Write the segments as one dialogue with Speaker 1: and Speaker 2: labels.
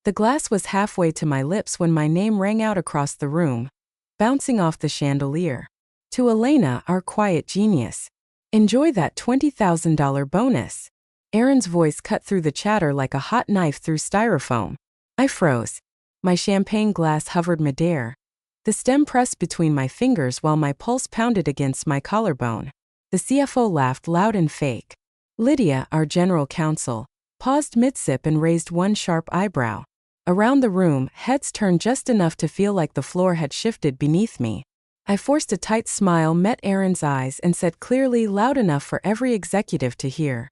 Speaker 1: The glass was halfway to my lips when my name rang out across the room, bouncing off the chandelier. To Elena, our quiet genius. Enjoy that $20,000 bonus. Aaron's voice cut through the chatter like a hot knife through styrofoam. I froze. My champagne glass hovered midair. The stem pressed between my fingers while my pulse pounded against my collarbone. The CFO laughed loud and fake. Lydia, our general counsel, paused mid-sip and raised one sharp eyebrow. Around the room, heads turned just enough to feel like the floor had shifted beneath me. I forced a tight smile, met Aaron's eyes, and said clearly, loud enough for every executive to hear.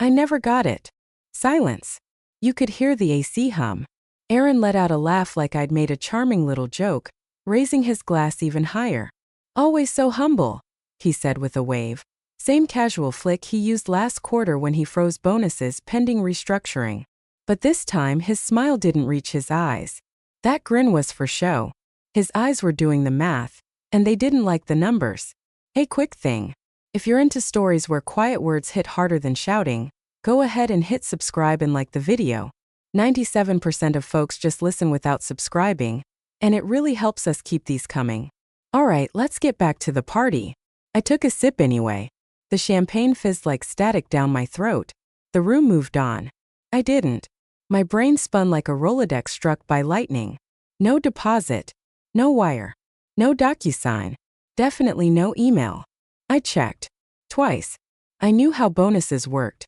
Speaker 1: I never got it. Silence. You could hear the AC hum. Aaron let out a laugh like I'd made a charming little joke, raising his glass even higher. Always so humble, he said with a wave. Same casual flick he used last quarter when he froze bonuses pending restructuring. But this time his smile didn't reach his eyes. That grin was for show. His eyes were doing the math, and they didn't like the numbers. Hey, quick thing. If you're into stories where quiet words hit harder than shouting, go ahead and hit subscribe and like the video. 97% of folks just listen without subscribing, and it really helps us keep these coming. Alright, let's get back to the party. I took a sip anyway. The champagne fizzed like static down my throat. The room moved on. I didn't. My brain spun like a Rolodex struck by lightning. No deposit. No wire. No DocuSign. Definitely no email. I checked. Twice. I knew how bonuses worked.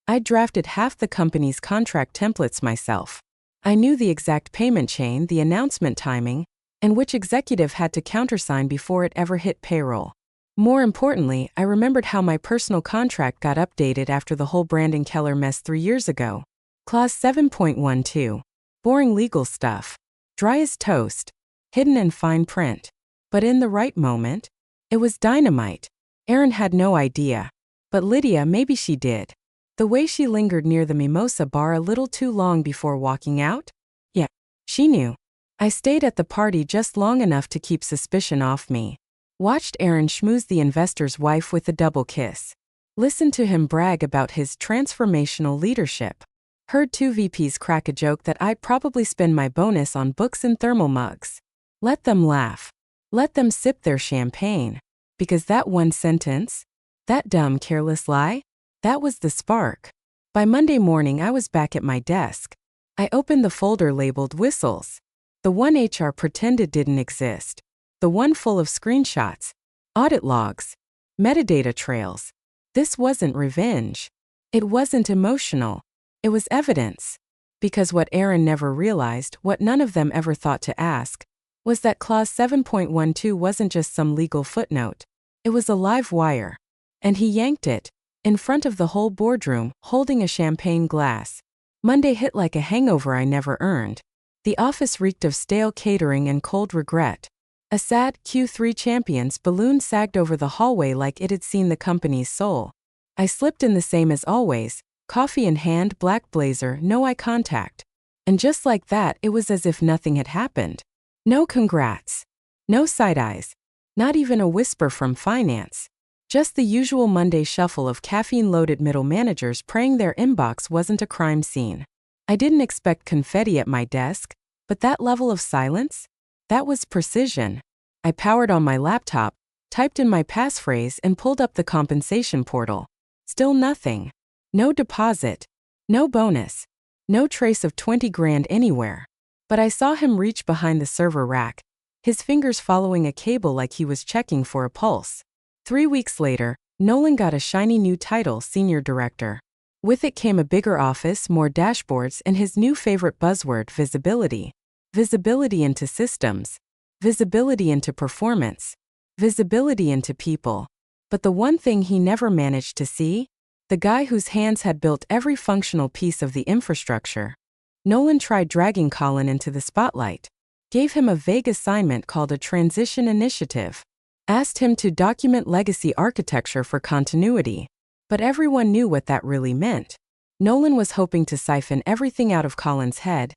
Speaker 1: I'd drafted half the company's contract templates myself. I knew the exact payment chain, the announcement timing, and which executive had to countersign before it ever hit payroll. More importantly, I remembered how my personal contract got updated after the whole Brandon Keller mess 3 years ago. Clause 7.12. Boring legal stuff. Dry as toast. Hidden in fine print. But in the right moment, it was dynamite. Aaron had no idea. But Lydia, maybe she did. The way she lingered near the mimosa bar a little too long before walking out? Yeah, she knew. I stayed at the party just long enough to keep suspicion off me. Watched Aaron schmooze the investor's wife with a double kiss. Listened to him brag about his transformational leadership. Heard 2 VPs crack a joke that I'd probably spend my bonus on books and thermal mugs. Let them laugh. Let them sip their champagne. Because that one sentence, that dumb, careless lie, that was the spark. By Monday morning, I was back at my desk. I opened the folder labeled Whistles. The one HR pretended didn't exist. The one full of screenshots, audit logs, metadata trails. This wasn't revenge. It wasn't emotional. It was evidence. Because what Aaron never realized, what none of them ever thought to ask, was that Clause 7.12 wasn't just some legal footnote. It was a live wire. And he yanked it, in front of the whole boardroom, holding a champagne glass. Monday hit like a hangover I never earned. The office reeked of stale catering and cold regret. A sad Q3 Champions balloon sagged over the hallway like it had seen the company's soul. I slipped in the same as always, coffee in hand, black blazer, no eye contact. And just like that, it was as if nothing had happened. No congrats. No side eyes. Not even a whisper from finance. Just the usual Monday shuffle of caffeine-loaded middle managers praying their inbox wasn't a crime scene. I didn't expect confetti at my desk, but that level of silence? That was precision. I powered on my laptop, typed in my passphrase and pulled up the compensation portal. Still nothing. No deposit. No bonus. No trace of 20 grand anywhere. But I saw him reach behind the server rack, his fingers following a cable like he was checking for a pulse. 3 weeks later, Nolan got a shiny new title, Senior Director. With it came a bigger office, more dashboards, and his new favorite buzzword, visibility. Visibility into systems. Visibility into performance. Visibility into people. But the one thing he never managed to see? The guy whose hands had built every functional piece of the infrastructure. Nolan tried dragging Colin into the spotlight. Gave him a vague assignment called a transition initiative. Asked him to document legacy architecture for continuity. But everyone knew what that really meant. Nolan was hoping to siphon everything out of Colin's head,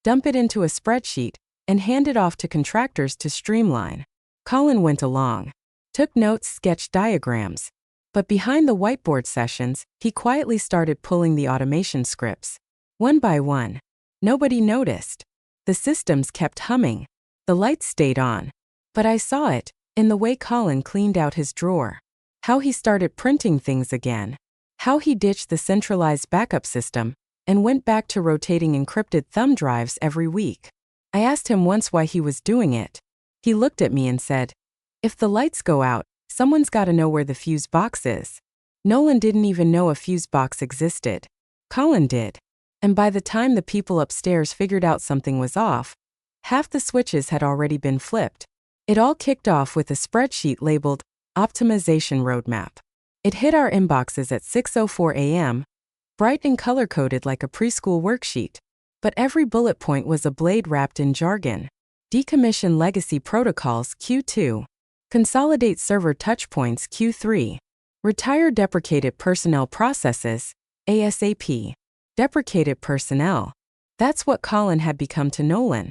Speaker 1: dump it into a spreadsheet, and hand it off to contractors to streamline. Colin went along. Took notes, sketched diagrams. But behind the whiteboard sessions, he quietly started pulling the automation scripts. One by one. Nobody noticed. The systems kept humming. The lights stayed on. But I saw it, in the way Colin cleaned out his drawer. How he started printing things again. How he ditched the centralized backup system and went back to rotating encrypted thumb drives every week. I asked him once why he was doing it. He looked at me and said, "If the lights go out, someone's got to know where the fuse box is." Nolan didn't even know a fuse box existed. Colin did. And by the time the people upstairs figured out something was off, half the switches had already been flipped. It all kicked off with a spreadsheet labeled Optimization Roadmap. It hit our inboxes at 6:04 a.m., bright and color-coded like a preschool worksheet. But every bullet point was a blade wrapped in jargon. Decommission legacy protocols Q2. Consolidate server touchpoints Q3. Retire deprecated personnel processes ASAP. Deprecated personnel. That's what Colin had become to Nolan.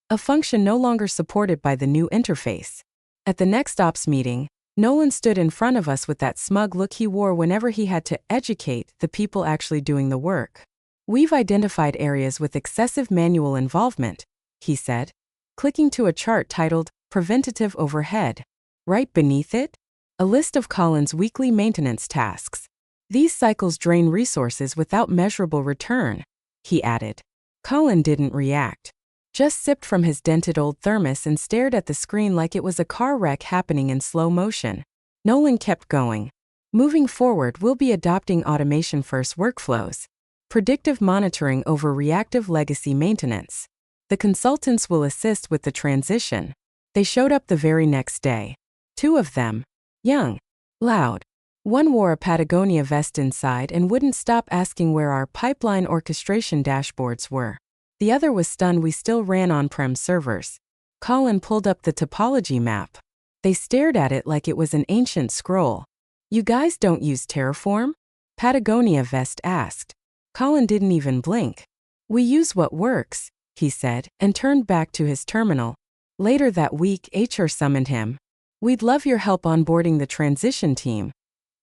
Speaker 1: A function no longer supported by the new interface. At the next ops meeting, Nolan stood in front of us with that smug look he wore whenever he had to educate the people actually doing the work. "We've identified areas with excessive manual involvement," he said, clicking to a chart titled Preventative Overhead. Right beneath it, a list of Colin's weekly maintenance tasks. "These cycles drain resources without measurable return," he added. Colin didn't react. Just sipped from his dented old thermos and stared at the screen like it was a car wreck happening in slow motion. Nolan kept going. "Moving forward, we'll be adopting automation-first workflows. Predictive monitoring over reactive legacy maintenance. The consultants will assist with the transition." They showed up the very next day. 2 of them. Young. Loud. One wore a Patagonia vest inside and wouldn't stop asking where our pipeline orchestration dashboards were. The other was stunned we still ran on-prem servers. Colin pulled up the topology map. They stared at it like it was an ancient scroll. "You guys don't use Terraform?" Patagonia vest asked. Colin didn't even blink. "We use what works," he said, and turned back to his terminal. Later that week, HR summoned him. "We'd love your help onboarding the transition team,"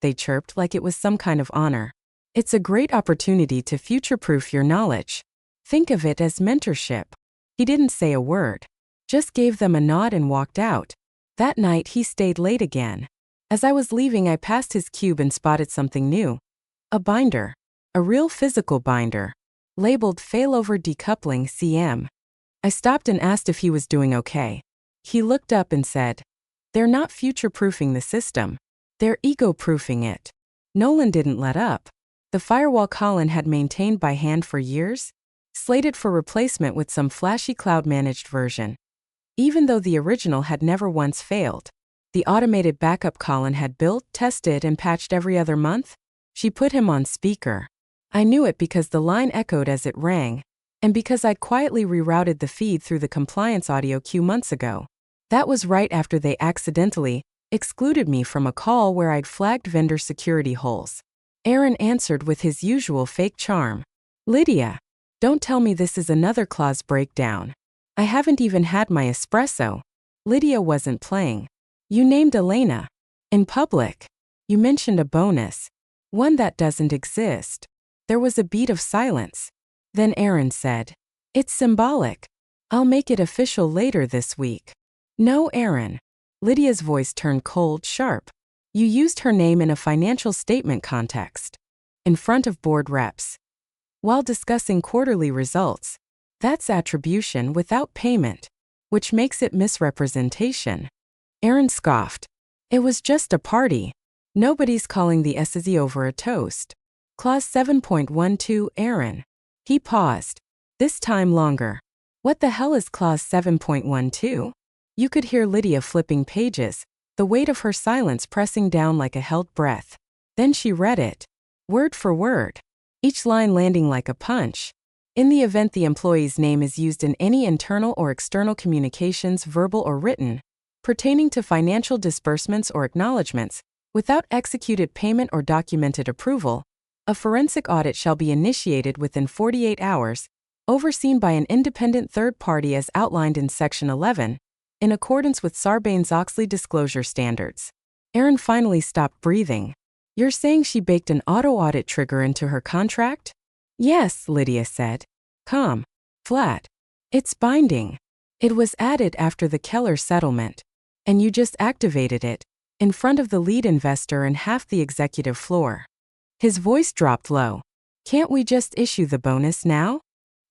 Speaker 1: they chirped like it was some kind of honor. "It's a great opportunity to future-proof your knowledge. Think of it as mentorship." He didn't say a word, just gave them a nod and walked out. That night he stayed late again. As I was leaving, I passed his cube and spotted something new. A binder. A real physical binder. Labeled Failover Decoupling CM. I stopped and asked if he was doing okay. He looked up and said, "They're not future-proofing the system. They're ego-proofing it." Nolan didn't let up. The firewall Colin had maintained by hand for years, slated for replacement with some flashy cloud-managed version. Even though the original had never once failed. The automated backup Colin had built, tested, and patched every other month. She put him on speaker. I knew it because the line echoed as it rang, and because I'd quietly rerouted the feed through the compliance audio queue months ago. That was right after they accidentally excluded me from a call where I'd flagged vendor security holes. Aaron answered with his usual fake charm. "Lydia, don't tell me this is another clause breakdown. I haven't even had my espresso." Lydia wasn't playing. "You named Elena. In public. You mentioned a bonus. One that doesn't exist." There was a beat of silence. Then Aaron said, "It's symbolic. I'll make it official later this week." "No, Aaron." Lydia's voice turned cold, sharp. "You used her name in a financial statement context. In front of board reps. While discussing quarterly results. That's attribution without payment. Which makes it misrepresentation." Aaron scoffed. "It was just a party. Nobody's calling the SZ over a toast." Clause 7.12 Aaron. He paused. This time longer. "What the hell is Clause 7.12? You could hear Lydia flipping pages, the weight of her silence pressing down like a held breath. Then she read it. Word for word. Each line landing like a punch. "In the event the employee's name is used in any internal or external communications, verbal or written, pertaining to financial disbursements or acknowledgments, without executed payment or documented approval, a forensic audit shall be initiated within 48 hours, overseen by an independent third party as outlined in Section 11, in accordance with Sarbanes-Oxley disclosure standards." Aaron finally stopped breathing. "You're saying she baked an auto-audit trigger into her contract?" "Yes," Lydia said. "Calm. Flat. It's binding. It was added after the Keller settlement. And you just activated it, in front of the lead investor and half the executive floor. His voice dropped low. Can't we just issue the bonus now?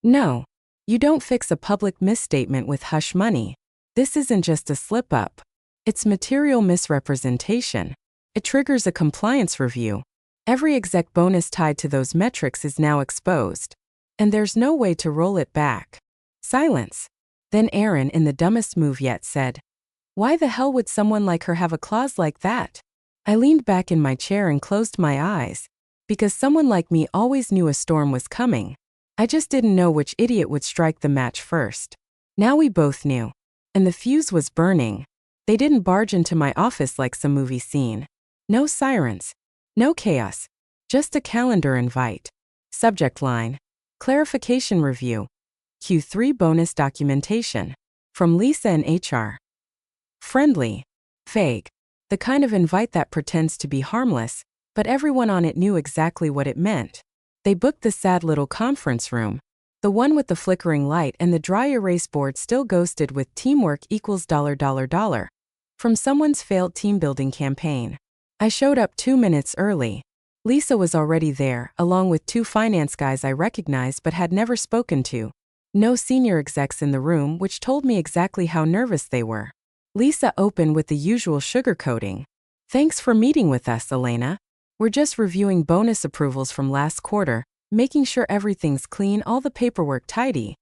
Speaker 1: No. You don't fix a public misstatement with hush money. This isn't just a slip-up. It's material misrepresentation. It triggers a compliance review. Every exec bonus tied to those metrics is now exposed. And there's no way to roll it back. Silence. Then Erin, in the dumbest move yet, said, "Why the hell would someone like her have a clause like that?" I leaned back in my chair and closed my eyes. Because someone like me always knew a storm was coming. I just didn't know which idiot would strike the match first. Now we both knew. And the fuse was burning. They didn't barge into my office like some movie scene. No sirens. No chaos. Just a calendar invite. Subject line. Clarification review. Q3 bonus documentation. From Lisa in HR. Friendly. Vague. The kind of invite that pretends to be harmless, but everyone on it knew exactly what it meant. They booked the sad little conference room. The one with the flickering light and the dry erase board still ghosted with teamwork equals $. From someone's failed team building campaign. I showed up 2 minutes early. Lisa was already there, along with 2 finance guys I recognized but had never spoken to. No senior execs in the room, which told me exactly how nervous they were. Lisa opened with the usual sugarcoating. "Thanks for meeting with us, Elena. We're just reviewing bonus approvals from last quarter, making sure everything's clean, all the paperwork tidy.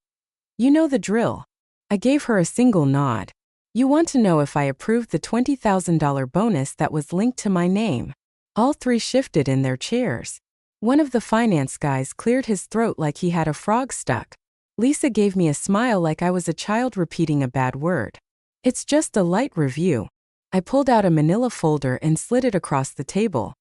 Speaker 1: You know the drill." I gave her a single nod. "You want to know if I approved the $20,000 bonus that was linked to my name?" All 3 shifted in their chairs. One of the finance guys cleared his throat like he had a frog stuck. Lisa gave me a smile like I was a child repeating a bad word. "It's just a light review." I pulled out a manila folder and slid it across the table.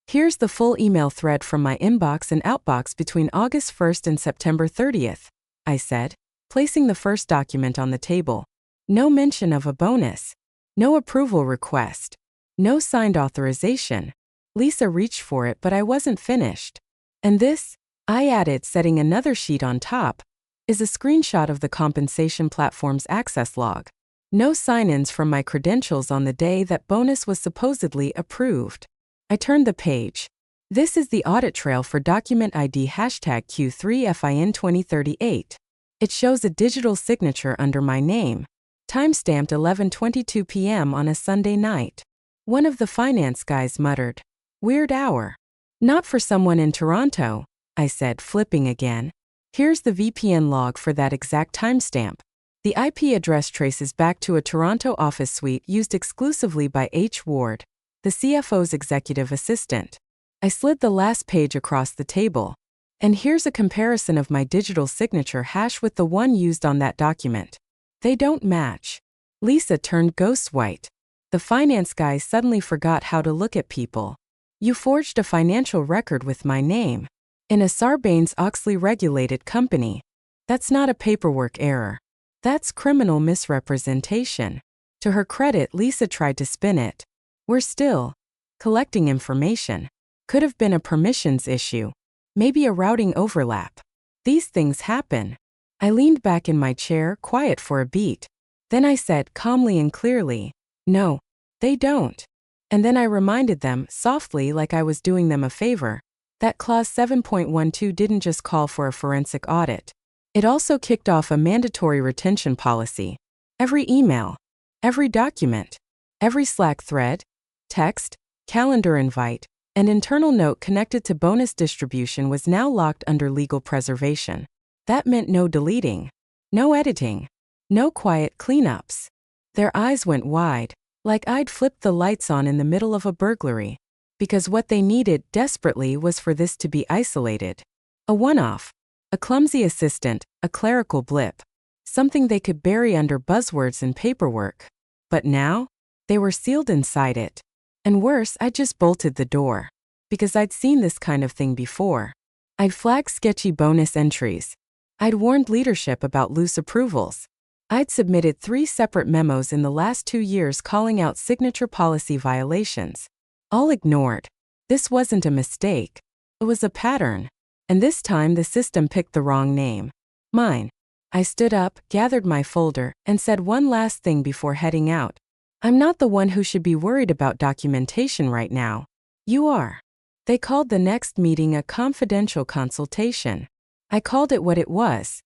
Speaker 1: "Here's the full email thread from my inbox and outbox between August 1st and September 30th, I said, placing the first document on the table. No mention of a bonus. No approval request. No signed authorization. Lisa reached for it, but I wasn't finished. "And this," I added, setting another sheet on top, "is a screenshot of the compensation platform's access log. No sign-ins from my credentials on the day that bonus was supposedly approved." I turned the page. "This is the audit trail for document ID #Q3FIN2038. It shows a digital signature under my name. Timestamped 11:22 p.m. on a Sunday night." One of the finance guys muttered, "Weird hour." "Not for someone in Toronto," I said, flipping again. "Here's the VPN log for that exact timestamp. The IP address traces back to a Toronto office suite used exclusively by H. Ward, the CFO's executive assistant." I slid the last page across the table. "And here's a comparison of my digital signature hash with the one used on that document. They don't match." Lisa turned ghost white. The finance guy suddenly forgot how to look at people. "You forged a financial record with my name. In a Sarbanes-Oxley regulated company. That's not a paperwork error. That's criminal misrepresentation." To her credit, Lisa tried to spin it. "We're still collecting information. Could have been a permissions issue. Maybe a routing overlap. These things happen." I leaned back in my chair, quiet for a beat. Then I said calmly and clearly, "No, they don't." And then I reminded them, softly like I was doing them a favor, that Clause 7.12 didn't just call for a forensic audit. It also kicked off a mandatory retention policy. Every email, every document, every Slack thread, text, calendar invite, and internal note connected to bonus distribution was now locked under legal preservation. That meant no deleting, no editing, no quiet cleanups. Their eyes went wide, like I'd flipped the lights on in the middle of a burglary. Because what they needed desperately was for this to be isolated. A one-off, a clumsy assistant, a clerical blip. Something they could bury under buzzwords and paperwork. But now, they were sealed inside it. And worse, I just bolted the door. Because I'd seen this kind of thing before. I'd flagged sketchy bonus entries. I'd warned leadership about loose approvals. I'd submitted 3 separate memos in the last 2 years calling out signature policy violations. All ignored. This wasn't a mistake. It was a pattern. And this time the system picked the wrong name. Mine. I stood up, gathered my folder, and said one last thing before heading out. I'm not the one who should be worried about documentation right now. You are. They called the next meeting a confidential consultation. I called it what it was.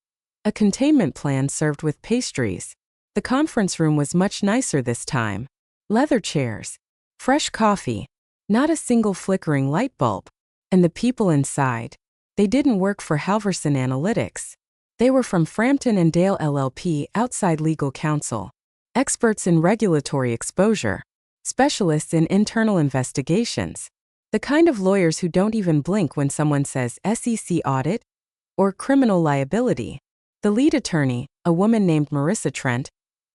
Speaker 1: A containment plan served with pastries. The conference room was much nicer this time. Leather chairs. Fresh coffee. Not a single flickering light bulb. And the people inside. They didn't work for Halverson Analytics. They were from Frampton & Dale LLP, outside legal counsel. Experts in regulatory exposure. Specialists in internal investigations. The kind of lawyers who don't even blink when someone says SEC audit or criminal liability. The lead attorney, a woman named Marissa Trent,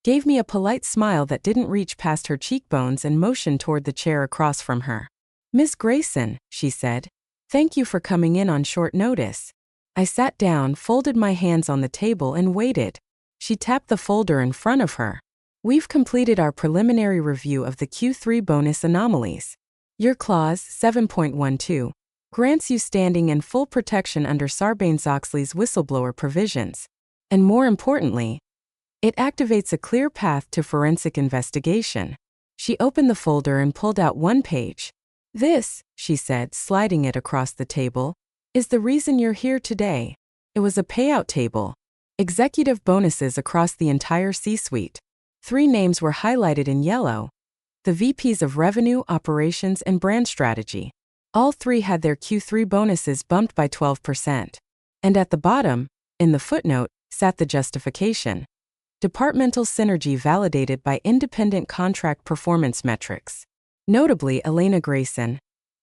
Speaker 1: gave me a polite smile that didn't reach past her cheekbones and motioned toward the chair across from her. Ms. Grayson, she said, thank you for coming in on short notice. I sat down, folded my hands on the table and waited. She tapped the folder in front of her. We've completed our preliminary review of the Q3 bonus anomalies. Your clause 7.12 grants you standing and full protection under Sarbanes-Oxley's whistleblower provisions. And more importantly, it activates a clear path to forensic investigation. She opened the folder and pulled out one page. This, she said, sliding it across the table, is the reason you're here today. It was a payout table. Executive bonuses across the entire C-suite. 3 names were highlighted in yellow. The VPs of Revenue, Operations, and Brand Strategy. All 3 had their Q3 bonuses bumped by 12%. And at the bottom, in the footnote, sat the justification. Departmental synergy validated by independent contract performance metrics. Notably, Elena Grayson.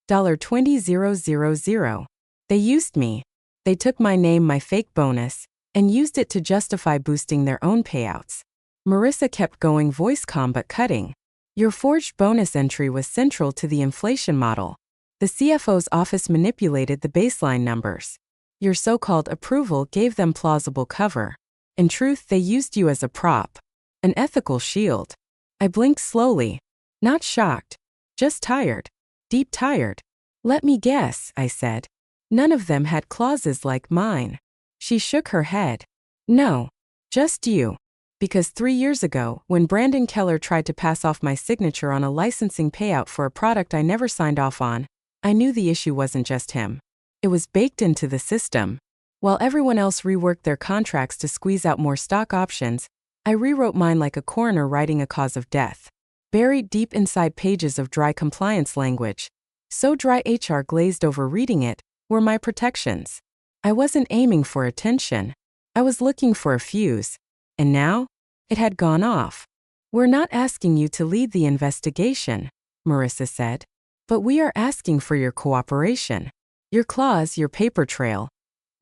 Speaker 1: $20,000. They used me. They took my name, my fake bonus, and used it to justify boosting their own payouts. Marissa kept going, voice calm but cutting. Your forged bonus entry was central to the inflation model. The CFO's office manipulated the baseline numbers. Your so-called approval gave them plausible cover. In truth, they used you as a prop. An ethical shield. I blinked slowly. Not shocked. Just tired. Deep tired. Let me guess, I said. None of them had clauses like mine. She shook her head. No. Just you. Because 3 years ago, when Brandon Keller tried to pass off my signature on a licensing payout for a product I never signed off on, I knew the issue wasn't just him. It was baked into the system. While everyone else reworked their contracts to squeeze out more stock options, I rewrote mine like a coroner writing a cause of death. Buried deep inside pages of dry compliance language, so dry HR glazed over reading it, were my protections. I wasn't aiming for attention. I was looking for a fuse. And now, it had gone off. We're not asking you to lead the investigation, Marissa said. But we are asking for your cooperation. Your clause, your paper trail,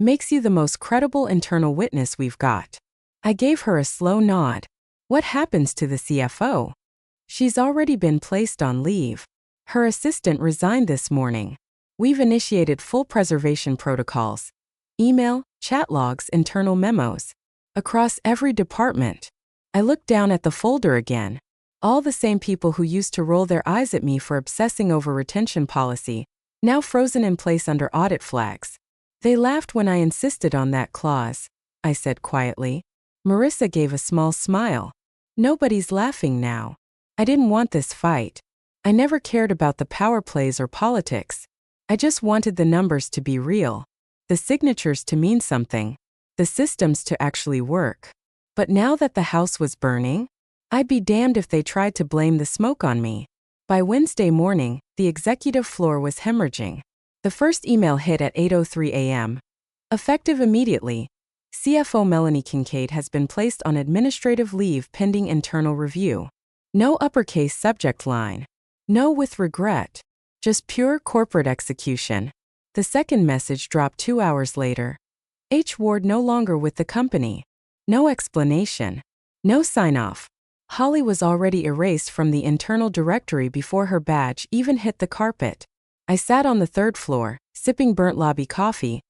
Speaker 1: makes you the most credible internal witness we've got. I gave her a slow nod. What happens to the CFO? She's already been placed on leave. Her assistant resigned this morning. We've initiated full preservation protocols. Email, chat logs, internal memos. Across every department. I looked down at the folder again. All the same people who used to roll their eyes at me for obsessing over retention policy, now frozen in place under audit flags. They laughed when I insisted on that clause, I said quietly. Marissa gave a small smile. Nobody's laughing now. I didn't want this fight. I never cared about the power plays or politics. I just wanted the numbers to be real. The signatures to mean something. The systems to actually work. But now that the house was burning, I'd be damned if they tried to blame the smoke on me. By Wednesday morning, the executive floor was hemorrhaging. The first email hit at 8:03 a.m. Effective immediately, CFO Melanie Kincaid has been placed on administrative leave pending internal review. No uppercase subject line. No with regret. Just pure corporate execution. The second message dropped 2 hours later. H. Ward no longer with the company. No explanation. No sign-off. Holly was already erased from the internal directory before her badge even hit the carpet. I sat on the 3rd floor, sipping burnt lobby coffee,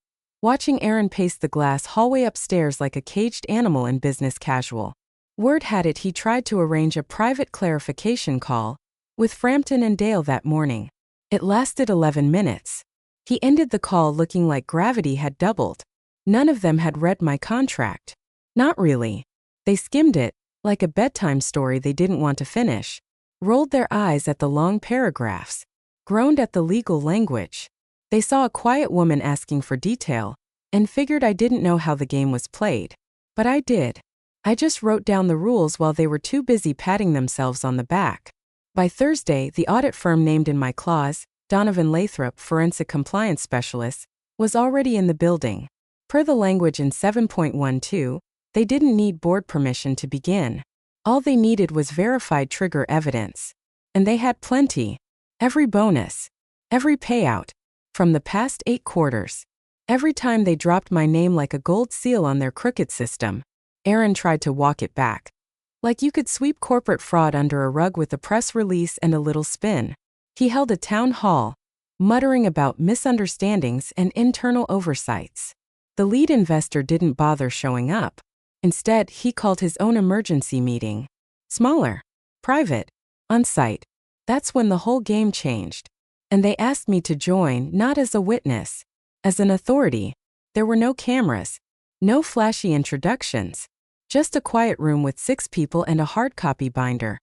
Speaker 1: watching Aaron pace the glass hallway upstairs like a caged animal in business casual. Word had it he tried to arrange a private clarification call with Frampton and Dale that morning. It lasted 11 minutes. He ended the call looking like gravity had doubled. None of them had read my contract. Not really. They skimmed it, like a bedtime story they didn't want to finish, rolled their eyes at the long paragraphs, groaned at the legal language. They saw a quiet woman asking for detail, and figured I didn't know how the game was played. But I did. I just wrote down the rules while they were too busy patting themselves on the back. By Thursday, the audit firm named in my clause, Donovan Lathrop, Forensic Compliance Specialist, was already in the building. Per the language in 7.12, they didn't need board permission to begin. All they needed was verified trigger evidence. And they had plenty. Every bonus. Every payout. From the past 8 quarters. Every time they dropped my name like a gold seal on their crooked system. Aaron tried to walk it back. Like you could sweep corporate fraud under a rug with a press release and a little spin. He held a town hall, muttering about misunderstandings and internal oversights. The lead investor didn't bother showing up. Instead, he called his own emergency meeting. Smaller, private, on-site. That's when the whole game changed. And they asked me to join not as a witness, as an authority. There were no cameras, no flashy introductions, just a quiet room with 6 people and a hard copy binder.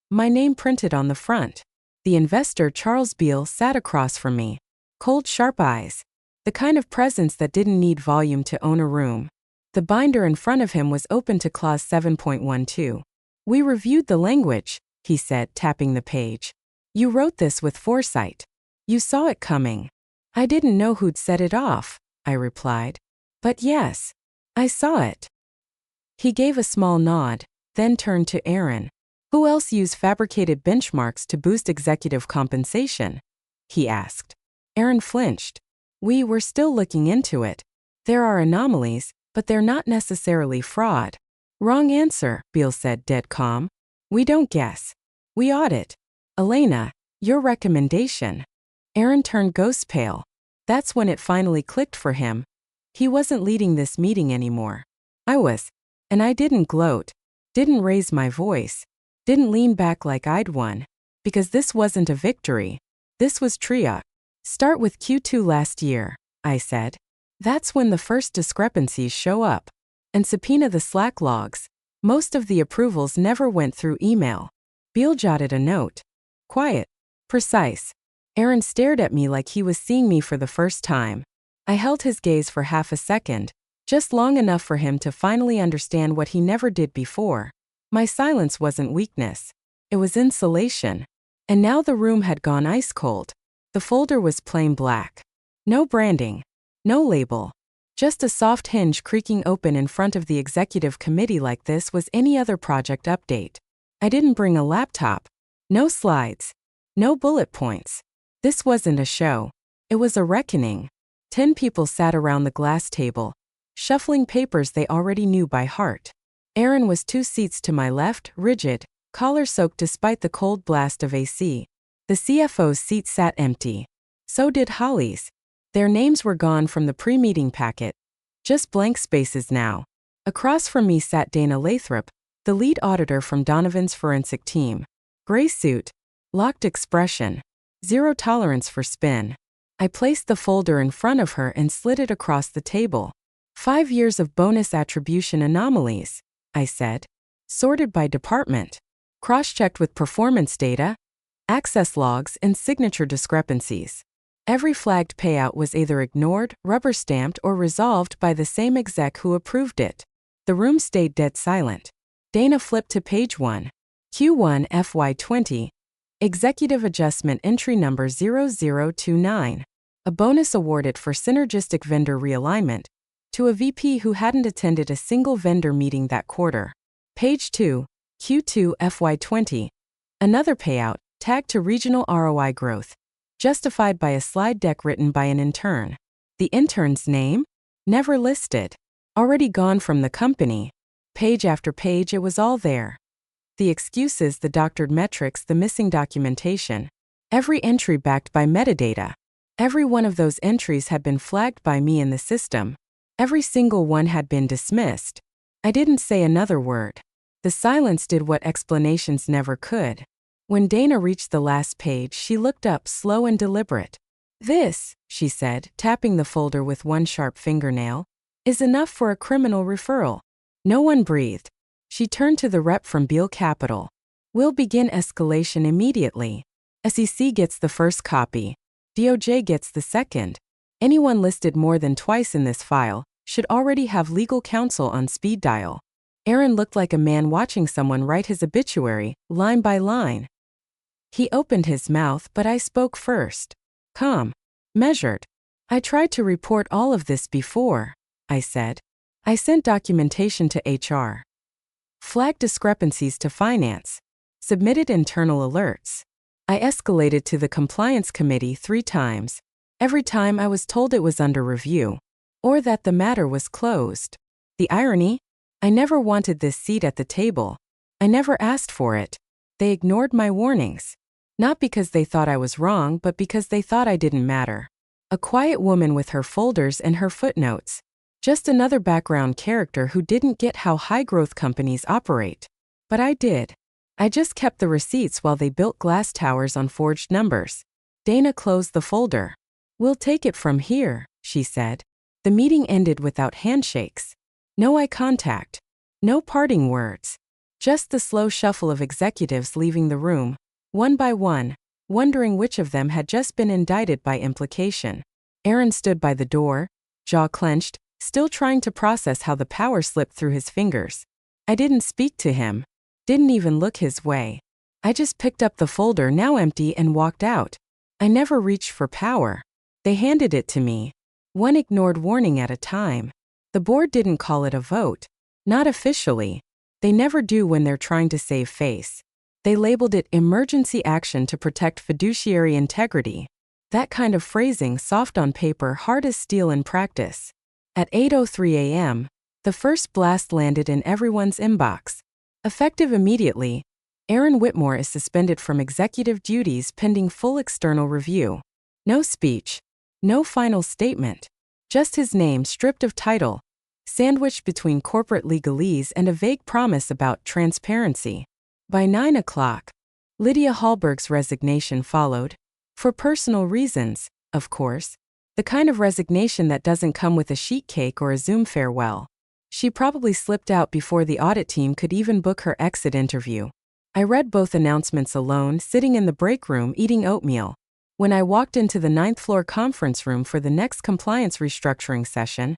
Speaker 1: My name printed on the front. The investor, Charles Beale, sat across from me. Cold, sharp eyes. The kind of presence that didn't need volume to own a room. The binder in front of him was open to clause 7.12. We reviewed the language, he said, tapping the page. You wrote this with foresight. You saw it coming. I didn't know who'd set it off, I replied. But yes, I saw it. He gave a small nod, then turned to Aaron. Who else used fabricated benchmarks to boost executive compensation? He asked. Aaron flinched. We were still looking into it. There are anomalies, but they're not necessarily fraud. Wrong answer, Beale said, dead calm. We don't guess. We audit. Elena, your recommendation. Aaron turned ghost pale. That's when it finally clicked for him. He wasn't leading this meeting anymore. I was. And I didn't gloat, didn't raise my voice, didn't lean back like I'd won. Because this wasn't a victory. This was TRIA. Start with Q2 last year, I said. That's when the first discrepancies show up. And subpoena the Slack logs. Most of the approvals never went through email. Beale jotted a note. Quiet. Precise. Aaron stared at me like he was seeing me for the first time. I held his gaze for half a second, just long enough for him to finally understand what he never did before. My silence wasn't weakness. It was insulation. And now the room had gone ice cold. The folder was plain black. No branding. No label. Just a soft hinge creaking open in front of the executive committee like this was any other project update. I didn't bring a laptop. No slides. No bullet points. This wasn't a show. It was a reckoning. 10 people sat around the glass table, shuffling papers they already knew by heart. Aaron was 2 seats to my left, rigid, collar-soaked despite the cold blast of AC. The CFO's seat sat empty. So did Holly's. Their names were gone from the pre-meeting packet. Just blank spaces now. Across from me sat Dana Lathrop, the lead auditor from Donovan's forensic team. Gray suit, locked expression, zero tolerance for spin. I placed the folder in front of her and slid it across the table. 5 years of bonus attribution anomalies, I said. Sorted by department. Cross-checked with performance data, access logs, and signature discrepancies. Every flagged payout was either ignored, rubber-stamped, or resolved by the same exec who approved it. The room stayed dead silent. Dana flipped to page 1. Q1 FY20. Executive Adjustment Entry Number 0029. A bonus awarded for synergistic vendor realignment to a VP who hadn't attended a single vendor meeting that quarter. Page 2. Q2 FY20. Another payout, tagged to regional ROI growth. Justified by a slide deck written by an intern. The intern's name? Never listed. Already gone from the company. Page after page, it was all there. The excuses, the doctored metrics, the missing documentation. Every entry backed by metadata. Every one of those entries had been flagged by me in the system. Every single one had been dismissed. I didn't say another word. The silence did what explanations never could. When Dana reached the last page, she looked up, slow and deliberate. This, she said, tapping the folder with one sharp fingernail, is enough for a criminal referral. No one breathed. She turned to the rep from Beale Capital. We'll begin escalation immediately. SEC gets the first copy. DOJ gets the second. Anyone listed more than twice in this file should already have legal counsel on speed dial. Aaron looked like a man watching someone write his obituary, line by line. He opened his mouth, but I spoke first. Calm. Measured. I tried to report all of this before, I said. I sent documentation to HR. Flagged discrepancies to finance. Submitted internal alerts. I escalated to the compliance committee 3 times. Every time I was told it was under review, or that the matter was closed. The irony? I never wanted this seat at the table. I never asked for it. They ignored my warnings. Not because they thought I was wrong, but because they thought I didn't matter. A quiet woman with her folders and her footnotes. Just another background character who didn't get how high-growth companies operate. But I did. I just kept the receipts while they built glass towers on forged numbers. Dana closed the folder. We'll take it from here, she said. The meeting ended without handshakes. No eye contact. No parting words. Just the slow shuffle of executives leaving the room, one by one, wondering which of them had just been indicted by implication. Aaron stood by the door, jaw clenched, still trying to process how the power slipped through his fingers. I didn't speak to him. Didn't even look his way. I just picked up the folder, now empty, and walked out. I never reached for power. They handed it to me. One ignored warning at a time. The board didn't call it a vote. Not officially. They never do when they're trying to save face. They labeled it emergency action to protect fiduciary integrity. That kind of phrasing, soft on paper, hard as steel in practice. At 8:03 a.m., the first blast landed in everyone's inbox. Effective immediately, Aaron Whitmore is suspended from executive duties pending full external review. No speech. No final statement. Just his name stripped of title, sandwiched between corporate legalese and a vague promise about transparency. By 9 o'clock, Lydia Hallberg's resignation followed. For personal reasons, of course. The kind of resignation that doesn't come with a sheet cake or a Zoom farewell. She probably slipped out before the audit team could even book her exit interview. I read both announcements alone, sitting in the break room eating oatmeal. When I walked into the 9th floor conference room for the next compliance restructuring session,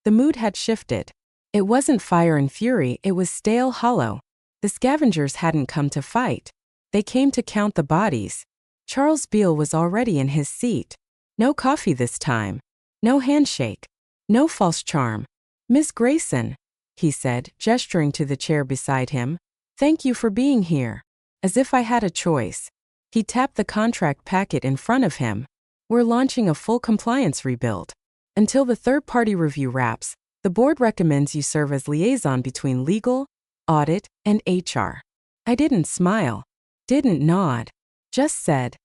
Speaker 1: the mood had shifted. It wasn't fire and fury, it was stale hollow. The scavengers hadn't come to fight. They came to count the bodies. Charles Beale was already in his seat. No coffee this time. No handshake. No false charm. Miss Grayson, he said, gesturing to the chair beside him. Thank you for being here. As if I had a choice. He tapped the contract packet in front of him. We're launching a full compliance rebuild. Until the third-party review wraps, the board recommends you serve as liaison between legal, audit, and HR. I didn't smile. Didn't nod. Just said,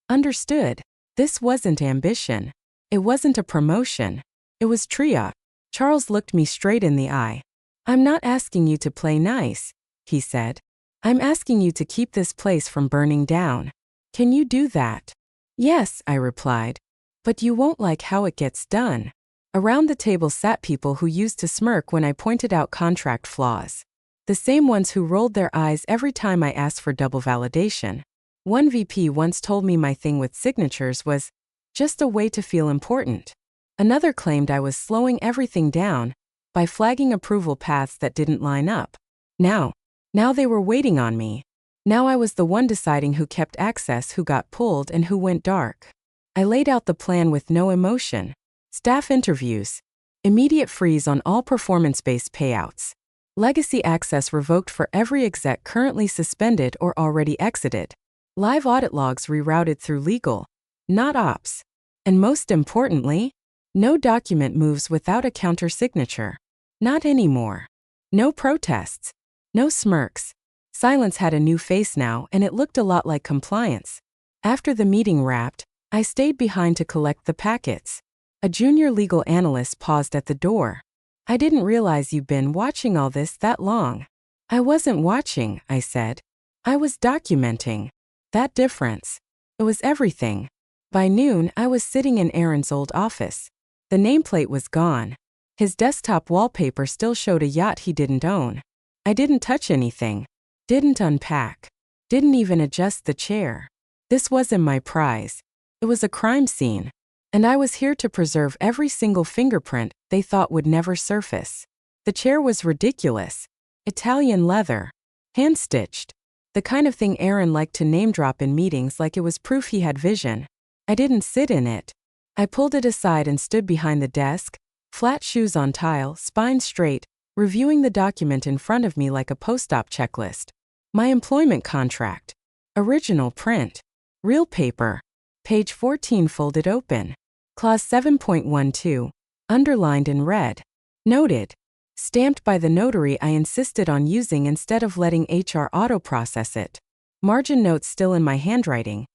Speaker 1: understood. This wasn't ambition. It wasn't a promotion. It was tria. Charles looked me straight in the eye. I'm not asking you to play nice, he said. I'm asking you to keep this place from burning down. Can you do that? Yes, I replied. But you won't like how it gets done. Around the table sat people who used to smirk when I pointed out contract flaws. The same ones who rolled their eyes every time I asked for double validation. One VP once told me my thing with signatures was just a way to feel important. Another claimed I was slowing everything down by flagging approval paths that didn't line up. Now they were waiting on me. Now I was the one deciding who kept access, who got pulled, and who went dark. I laid out the plan with no emotion. Staff interviews. Immediate freeze on all performance-based payouts. Legacy access revoked for every exec currently suspended or already exited. Live audit logs rerouted through legal, not ops. And most importantly, no document moves without a counter-signature. Not anymore. No protests. No smirks. Silence had a new face now, and it looked a lot like compliance. After the meeting wrapped, I stayed behind to collect the packets. A junior legal analyst paused at the door. I didn't realize you've been watching all this that long. I wasn't watching, I said. I was documenting. That difference. It was everything. By noon, I was sitting in Aaron's old office. The nameplate was gone. His desktop wallpaper still showed a yacht he didn't own. I didn't touch anything. Didn't unpack. Didn't even adjust the chair. This wasn't my prize. It was a crime scene. And I was here to preserve every single fingerprint they thought would never surface. The chair was ridiculous. Italian leather. Hand-stitched. The kind of thing Aaron liked to name-drop in meetings like it was proof he had vision. I didn't sit in it. I pulled it aside and stood behind the desk, flat shoes on tile, spine straight, reviewing the document in front of me like a post-op checklist. My employment contract. Original print. Real paper. Page 14 folded open. Clause 7.12. Underlined in red. Noted. Stamped by the notary I insisted on using instead of letting HR auto-process it. Margin notes still in my handwriting.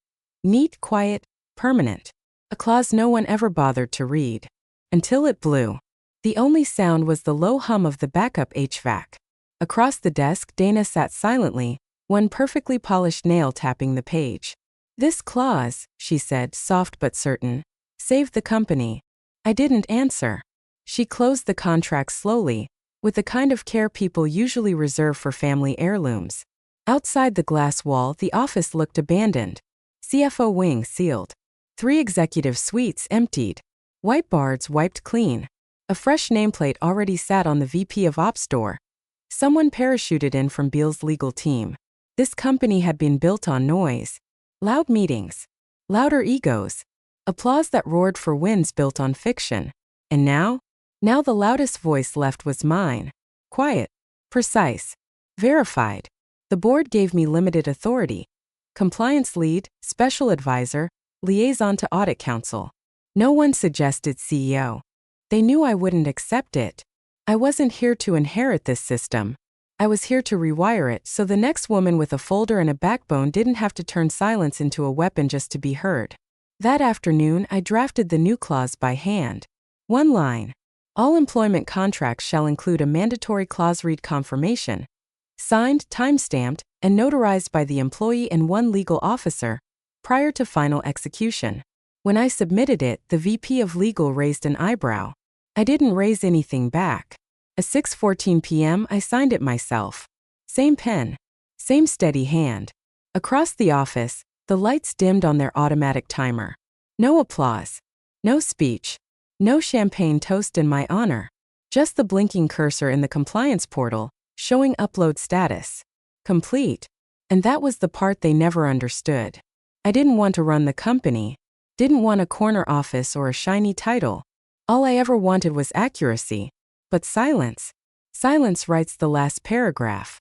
Speaker 1: Neat, quiet, permanent. A clause no one ever bothered to read. Until it blew. The only sound was the low hum of the backup HVAC. Across the desk, Dana sat silently, one perfectly polished nail tapping the page. This clause, she said, soft but certain, saved the company. I didn't answer. She closed the contract slowly, with the kind of care people usually reserve for family heirlooms. Outside the glass wall, the office looked abandoned. CFO wing sealed. 3 executive suites emptied. Whiteboards wiped clean. A fresh nameplate already sat on the VP of Ops door. Someone parachuted in from Beal's legal team. This company had been built on noise. Loud meetings. Louder egos. Applause that roared for wins built on fiction. And now? Now the loudest voice left was mine. Quiet. Precise. Verified. The board gave me limited authority. Compliance lead, special advisor, liaison to audit counsel. No one suggested CEO. They knew I wouldn't accept it. I wasn't here to inherit this system. I was here to rewire it so the next woman with a folder and a backbone didn't have to turn silence into a weapon just to be heard. That afternoon, I drafted the new clause by hand. One line. All employment contracts shall include a mandatory clause read confirmation. Signed, time-stamped, and notarized by the employee and one legal officer, prior to final execution. When I submitted it, the VP of Legal raised an eyebrow. I didn't raise anything back. At 6:14 p.m., I signed it myself. Same pen. Same steady hand. Across the office, the lights dimmed on their automatic timer. No applause. No speech. No champagne toast in my honor. Just the blinking cursor in the compliance portal, showing upload status. Complete. And that was the part they never understood. I didn't want to run the company. Didn't want a corner office or a shiny title. All I ever wanted was accuracy. But silence. Silence writes the last paragraph.